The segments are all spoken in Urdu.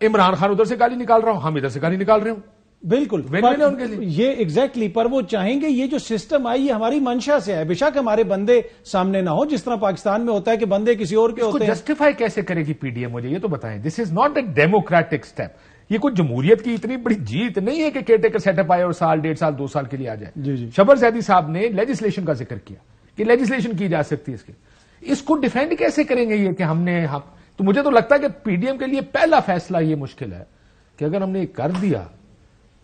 عمران خان ادھر سے گالی نکال رہا ہوں, ہم ادھر سے گالی نکال رہے ہوں. بالکل win-win ہے ان کے لیے. یہ ایگزیکٹلی پر وہ چاہیں گے یہ جو سسٹم آئی یہ ہماری منشا سے ہے. بے شک ہمارے بندے سامنے نہ ہو, جس طرح پاکستان میں ہوتا ہے کہ بندے کسی اور کے ہوتے ہیں. جسٹیفائی کیسے کرے گی پی ڈی ایم, مجھے یہ تو بتائیں. This is not a democratic step. یہ کوئی جمہوریت کی اتنی بڑی جیت نہیں ہے کہ کیئر ٹیکر سیٹ اپ آئے اور سال 1.5 سال 2 سال کے لیے آ جائے. جی. شبر زیدی صاحب نے لیجسلیشن کا ذکر کیا کہ لیجسلیشن کی جا سکتی ہے. اس کو ڈیفینڈ کیسے کریں گے یہ کہ ہم نے تو مجھے تو لگتا ہے کہ پی ڈی ایم کے لیے پہلا فیصلہ یہ مشکل ہے کہ اگر ہم نے یہ کر دیا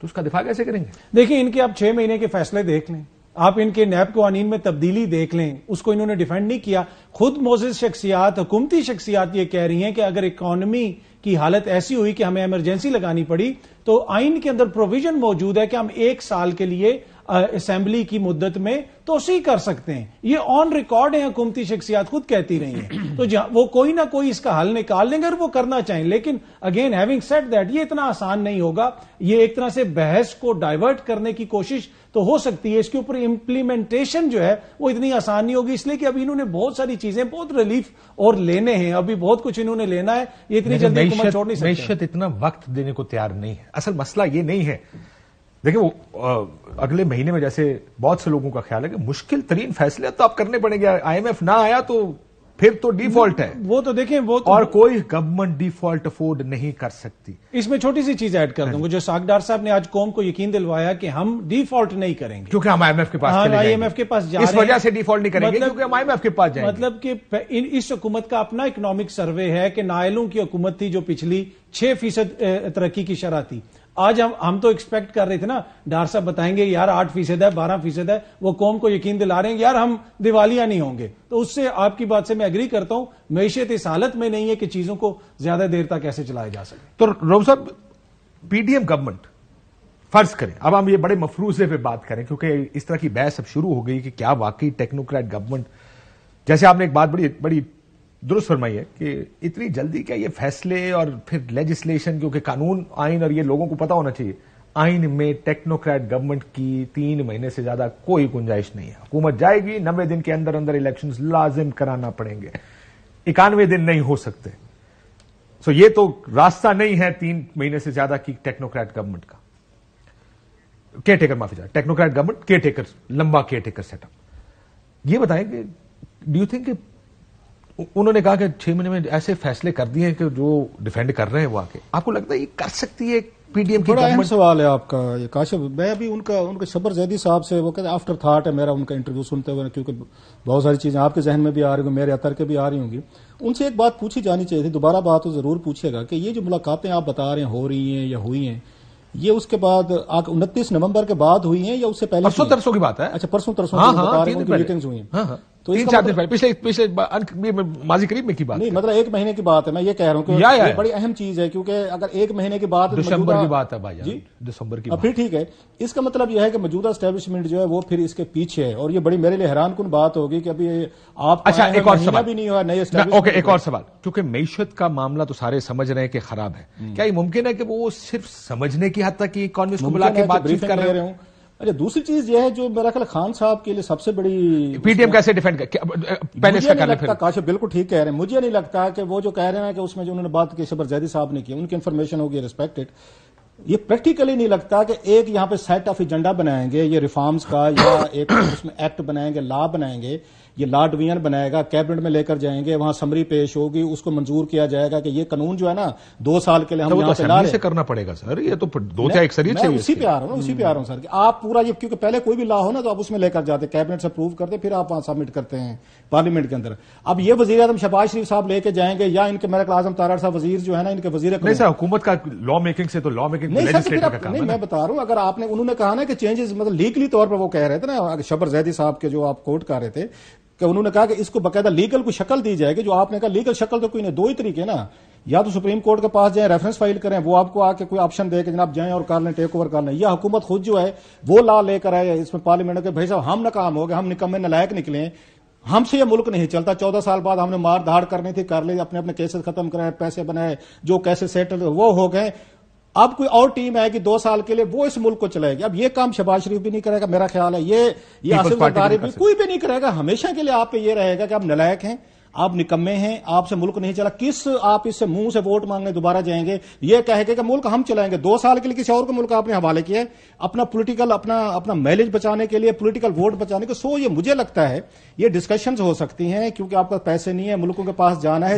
تو اس کا دفاع کیسے کریں گے. دیکھیں ان کے آپ 6 مہینے کے فیصلے دیکھ لیں, آپ ان کے نیب قوانین میں تبدیلی دیکھ لیں, اس کو انہوں نے ڈیفینڈ نہیں کیا. خود معزز شخصیات, حکومتی شخصیات یہ کہہ رہی ہیں کہ اگر اکانومی کی حالت ایسی ہوئی کہ ہمیں ایمرجنسی لگانی پڑی تو آئین کے اندر پروویژن موجود ہے کہ ہم 1 سال کے لیے اسمبلی کی مدت میں توسیع کر سکتے ہیں. یہ آن ریکارڈ ہیں, حکومتی شخصیات خود کہتی رہی ہیں. تو وہ کوئی نہ کوئی اس کا حل نکال لیں گے اگر وہ کرنا چاہیں. لیکن اگین ہیونگ سیڈ دیٹ یہ اتنا آسان نہیں ہوگا. یہ ایک طرح سے بحث کو ڈائیورٹ کرنے کی کوشش تو ہو سکتی ہے, اس کے اوپر امپلیمنٹیشن جو ہے وہ اتنی آسان نہیں ہوگی, اس لیے کہ ابھی انہوں نے بہت ساری چیزیں, بہت ریلیف اور لینے ہیں, ابھی بہت کچھ انہوں نے لینا ہے. یہ اتنی جلدی حکومت چھوڑ نہیں سکتے. معیشت اتنا وقت دینے کو تیار نہیں ہے. اصل مسئلہ یہ نہیں ہے. دیکھیں وہ اگلے مہینے میں جیسے بہت سے لوگوں کا خیال ہے کہ مشکل ترین فیصلے تو آپ کرنے پڑیں گے. آئی ایم ایف نہ آیا تو پھر تو ڈیفالٹ ہے. وہ تو دیکھیں وہ اور کوئی گورنمنٹ ڈیفالٹ افورڈ نہیں کر سکتی. اس میں چھوٹی سی چیز ایڈ کر دوں گا, جو ساکھ ڈار صاحب نے آج قوم کو یقین دلوایا کہ ہم ڈیفالٹ نہیں کریں گے کیونکہ ہم آئی ایم ایف کے پاس آئی ایم ایف کے پاس جا رہے ہیں. اس وجہ سے ڈیفالٹ نہیں کریں گے کیونکہ ہم آئی ایم ایف کے پاس جائیں گے. مطلب کہ اس حکومت کا اپنا اکنامک سروے ہے کہ نائلوں کی حکومت تھی جو پچھلی 6% ترقی کی شرح تھی. آج ہم تو ایکسپیکٹ کر رہے تھے نا, ڈار صاحب بتائیں گے یار 8% ہے 12% ہے, وہ قوم کو یقین دلا رہے ہیں یار ہم دیوالیہ نہیں ہوں گے. تو اس سے آپ کی بات سے میں ایگری کرتا ہوں, معیشت اس حالت میں نہیں ہے کہ چیزوں کو زیادہ دیر تک کیسے چلایا جا سکے. تو روم صاحب پی ڈی ایم گورنمنٹ فرض کریں, اب ہم یہ بڑے مفروضے پہ بات کریں کیونکہ اس طرح کی بحث اب شروع ہو گئی کہ کیا واقعی ٹیکنوکریٹ گورنمنٹ, جیسے آپ نے ایک بات بڑی درست فرمائی ہے کہ اتنی جلدی کیا یہ فیصلے اور پھر لیجسلیشن, کیونکہ قانون آئین اور یہ لوگوں کو پتا ہونا چاہیے آئین میں ٹیکنوکریٹ گورنمنٹ کی 3 مہینے سے زیادہ کوئی گنجائش نہیں ہے. حکومت جائے گی 90 دن کے اندر اندر الیکشنز لازم کرانا پڑیں گے, 91 دن نہیں ہو سکتے. سو یہ تو راستہ نہیں ہے 3 مہینے سے زیادہ کی ٹیکنوکریٹ گورنمنٹ کا. کیئر ٹیکر معافی چاہیے, ٹیکنوکریٹ گورنمنٹ کیئر ٹیکر, لمبا کیئر ٹیکر سیٹ اپ. یہ بتائیں کہ ڈو یو تھنک کہ انہوں نے کہا کہ 6 مہینے میں ایسے فیصلے کر دیے ہیں کہ جو ڈیفینڈ کر رہے ہیں وہ آ کے, آپ کو لگتا ہے یہ کر سکتی ہے پی ڈی ایم کی؟ بڑا اہم سوال ہے آپ کا یہ کاشف. میں ابھی ان کے شبر زیدی صاحب سے, وہ کہتے ہیں آفٹر تھاٹ ہے میرا ان کا انٹرویو سنتے ہوئے, کیونکہ بہت ساری چیزیں آپ کے ذہن میں بھی آ رہی ہوں, میرے اثر کے بھی آ رہی ہوں گی. ان سے ایک بات پوچھی جانی چاہیے تھی, دوبارہ بات تو ضرور پوچھے گا کہ یہ جو ملاقاتیں آپ بتا رہے ہیں ہو رہی ہیں یا ہوئی ہیں, یہ اس کے بعد 29 نومبر کے بعد ہوئی ہیں یا اس سے پہلے؟ پرسوں ترسوں کی بات ہے. اچھا پرسوں ترسوں کی بتا رہے ہیں کہ میٹنگز ہوئی ہیں. تو 3-4 دن پہلے پچھلے ماضی قریب میں کی بات نہیں, مطلب 1 مہینے کی بات ہے. میں یہ کہہ رہا ہوں کہ یہ بڑی اہم چیز ہے, کیونکہ اگر 1 مہینے کے بعد دسمبر کی بات ہے بھائی جان, دسمبر کی پھر ٹھیک ہے. اس کا مطلب یہ ہے کہ موجودہ اسٹیبلشمنٹ جو ہے وہ پھر اس کے پیچھے ہے, اور یہ بڑی میرے لیے حیران کن بات ہوگی کہ ابھی آپ اچھا ایک اور سوال بھی نہیں ہوا نئے اوکے, ایک اور سوال, کیونکہ معیشت کا معاملہ تو سارے سمجھ رہے ہیں کہ خراب ہے, کیا یہ ممکن ہے کہ وہ صرف سمجھنے کی حد تک اکانومسٹ کو بلا کے بات چیت کر رہے ہوں؟ اچھا دوسری چیز یہ ہے جو میرا خیال خان صاحب کے لیے سب سے بڑی, پی ڈی ایم کیسے ڈیفینڈ پہلے اس کا کر لیں. کاشف بالکل ٹھیک کہہ رہے ہیں, مجھے نہیں لگتا کہ وہ جو کہہ رہے ہیں کہ اس میں جو انہوں نے بات کی شبر زیدی صاحب نے کی, ان کی انفارمیشن ہوگی ریسپیکٹڈ, یہ پریکٹیکلی نہیں لگتا کہ ایک یہاں پہ سیٹ آف ایجنڈا بنائیں گے یہ ریفارمز کا, یا ایک اس میں ایکٹ بنائیں گے, لا بنائیں گے, یہ لا ڈویژن بنائے گا, کیبنٹ میں لے کر جائیں گے, وہاں سمری پیش ہوگی, اس کو منظور کیا جائے گا کہ یہ قانون جو ہے نا 2 سال کے لیے ہم یہاں سے لا رہے ہیں. کرنا پڑے گا سر, یہ تو 2 اکثریت چاہیے. اسی پہ آ رہا ہوں سر کہ آپ پورا یہ, کیونکہ پہلے کوئی بھی لا ہو نا تو آپ اس میں لے کر جاتے, کیبنٹ سے اپروو کرتے, پھر آپ وہاں سبمٹ کرتے ہیں پارلیمنٹ کے اندر. اب یہ وزیر اعظم شہباز شریف صاحب لے کے جائیں گے, یا ان کے میرے اعظم طارڑ صاحب وزیر جو ہے نا ان کے وزیر نہیں سر, حکومت کا لا میکنگ سے تو لا میکنگ نہیں, میں بتا رہا ہوں اگر آپ نے, انہوں نے کہا نا کہ چینجز مطلب لیگلی طور پر وہ کہہ رہے تھے نا شبر زیدی صاحب کے جو آپ کوٹ کر رہے تھے, کہ انہوں نے کہا کہ اس کو باقاعدہ لیگل کو شکل دی جائے گی. جو آپ نے کہا لیگل شکل تو کوئی نہیں, 2 ہی طریقے نا, یا تو سپریم کورٹ کے پاس جائیں ریفرنس فائل کریں, وہ آپ کو آ کے کوئی آپشن دے کہ جناب جائیں اور کر لیں, ٹیک اوور کر لیں, یا حکومت خود جو ہے وہ لا لے کر آئے اس میں پارلیمنٹ کے, بھائی صاحب ہم ناکام ہو گئے, ہم نکمے نالائق نکلے, ہم سے یہ ملک نہیں چلتا, 14 سال بعد ہم نے مار دھاڑ کرنی تھی, کر لی, اپنے اپنے کیسز ختم کرائے, پیسے بنائے, جو کیسے سیٹل وہ ہو گئے, اب کوئی اور ٹیم آئے گی 2 سال کے لیے, وہ اس ملک کو چلائے گی. اب یہ کام شہباز شریف بھی نہیں کرے گا, میرا خیال ہے یہ آصف زرداری بھی کوئی بھی نہیں کرے گا. ہمیشہ کے لیے آپ پہ یہ رہے گا کہ آپ نالائق ہیں, آپ نکمے ہیں, آپ سے ملک نہیں چلا, کس آپ اس سے منہ سے ووٹ مانگنے دوبارہ جائیں گے, یہ کہے کہ ملک ہم چلائیں گے. 2 سال کے لیے کسی اور کو ملک آپ نے حوالے کیا ہے اپنا پولیٹیکل اپنا میلیج بچانے کے لیے, پولیٹیکل ووٹ بچانے کے. یہ مجھے لگتا ہے یہ ڈسکشنز ہو سکتی ہیں کیونکہ آپ کا پیسے نہیں ہے, ملکوں کے پاس جانا ہے,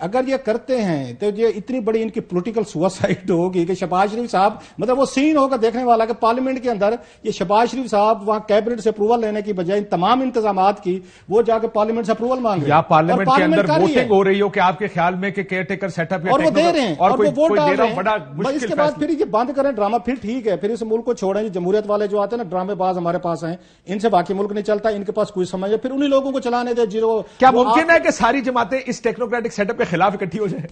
اگر یہ کرتے ہیں تو یہ اتنی بڑی ان کی پولیٹیکل سوسائڈ ہوگی کہ شہباز شریف صاحب, مطلب وہ سین ہوگا دیکھنے والا کہ پارلیمنٹ کے اندر یہ شہباز شریف صاحب وہاں کیبنٹ سے اپروول لینے کی بجائے ان تمام انتظامات کی وہ جا کے پارلیمنٹ سے اپروول مانگے, یا پارلیمنٹ کے اندر ووٹنگ ہو رہی ہو کہ آپ کے خیال میں کہ کیئر ٹیکر سیٹ اپ, اور وہ دے رہے ہیں اور وہ ووٹ ڈال رہے ہیں. اس کے بعد پھر یہ بند کریں ڈرامہ, پھر ٹھیک ہے, پھر اس ملک کو چھوڑیں. جمہوریت والے جو آتے ہیں نا ڈرامے باز ہمارے پاس ہیں, ان سے باقی ملک نہیں چلتا, ان کے پاس کوئی سمجھ ہے, پھر انہی لوگوں کو چلانے دے. کیا ممکن ہے کہ ساری جماعتیں اس ٹیکنوکریٹک سیٹ اپ کے خلاف اکٹھی ہو جائیں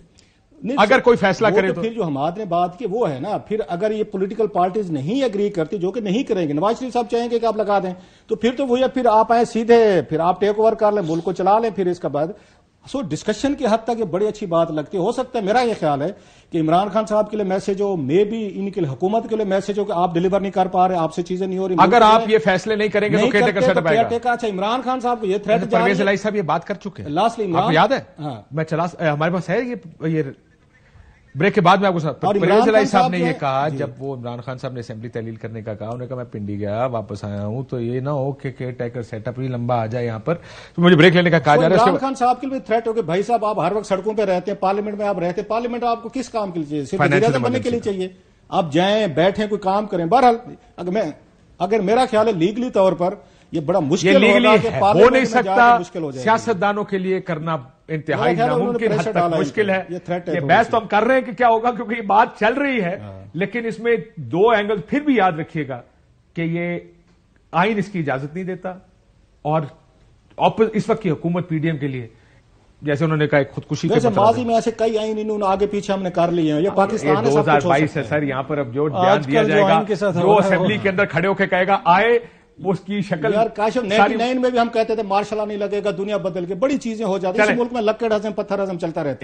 اگر کوئی فیصلہ کرے؟ تو پھر جو ہمارے نے بات کی وہ ہے نا, پھر اگر یہ پولیٹیکل پارٹیز نہیں ایگری کرتی, جو کہ نہیں کریں گے, نواز شریف صاحب چاہیں گے کہ آپ لگا دیں, تو پھر تو وہی, پھر آپ آئیں سیدھے, پھر آپ ٹیک اوور کر لیں, ملک کو چلا لیں. پھر اس کے بعد ڈسکشن کی حد تک یہ بڑی اچھی بات لگتی ہے. ہو سکتا ہے, میرا یہ خیال ہے کہ عمران خان صاحب کے لیے میسج ہو, مے بھی ان کے لیے حکومت کے لیے میسج ہو کہ آپ ڈیلیور نہیں کر پا رہے, آپ سے چیزیں نہیں ہو رہی. اگر آپ یہ فیصلے نہیں کریں گے تو کیئر ٹیکر سیٹ اپ آئے گا. اچھا, عمران خان صاحب کو یہ تھریٹ جاری ہے. پرویز الہی صاحب یہ بات کر چکے ہیں, لاسٹلی آپ کو یاد ہے, میں ہمارے پاس ہے یہ بریک کے بعد میں آپ کو پرویز الہی صاحب نے یہ کہا, جب وہ عمران خان صاحب نے اسمبلی تحلیل کرنے کا کہا, انہوں نے کہا میں پنڈی گیا واپس آیا ہوں, تو یہ نہ ہو کہ کیئر ٹیکر سیٹ اپ لمبا آ جائے یہاں پر, تو مجھے بریک لینے کا کہا جا رہا ہے. عمران خان صاحب کے لیے تھریٹ ہو کہ بھائی صاحب آپ ہر وقت سڑکوں پہ رہتے ہیں, پارلیمنٹ میں آپ رہتے ہیں, پارلیمنٹ آپ کو کس کام کے لیے چاہیے؟ صرف وزیر اعظم بننے کے لیے چاہیے. آپ جائیں, بیٹھیں, کوئی کام کریں. بہرحال اگر میرا خیال ہے لیگلی طور پر یہ بڑا مشکل ہو نہیں سکتا, سیاستدانوں کے لیے کرنا انتہائی ناممکن حد تک مشکل ہے. یہ بحث تو ہم کر رہے ہیں کہ کیا ہوگا, کیونکہ یہ بات چل رہی ہے, لیکن اس میں 2 اینگل پھر بھی یاد رکھیے گا کہ یہ آئین اس کی اجازت نہیں دیتا, اور اس وقت کی حکومت پی ڈی ایم کے لیے جیسے انہوں نے کہا خودکشی کے ماضی میں ایسے کئی آئین انہوں نے آگے پیچھے ہم نے کر لیے ہیں. یہ پاکستان 2022 ہے سر, یہاں پر اب جو بیان دیا جائے گا, جو اسمبلی کے اندر کھڑے ہو کے کہے گا آئے, اس کی شکل. یار کاشف 99 میں بھی ہم کہتے تھے مارشل لا نہیں لگے گا, دنیا بدل کے بڑی چیزیں ہو جاتی ہیں. اس ملک میں لکڑ ہضم پتھر ہضم چلتا رہتا ہے.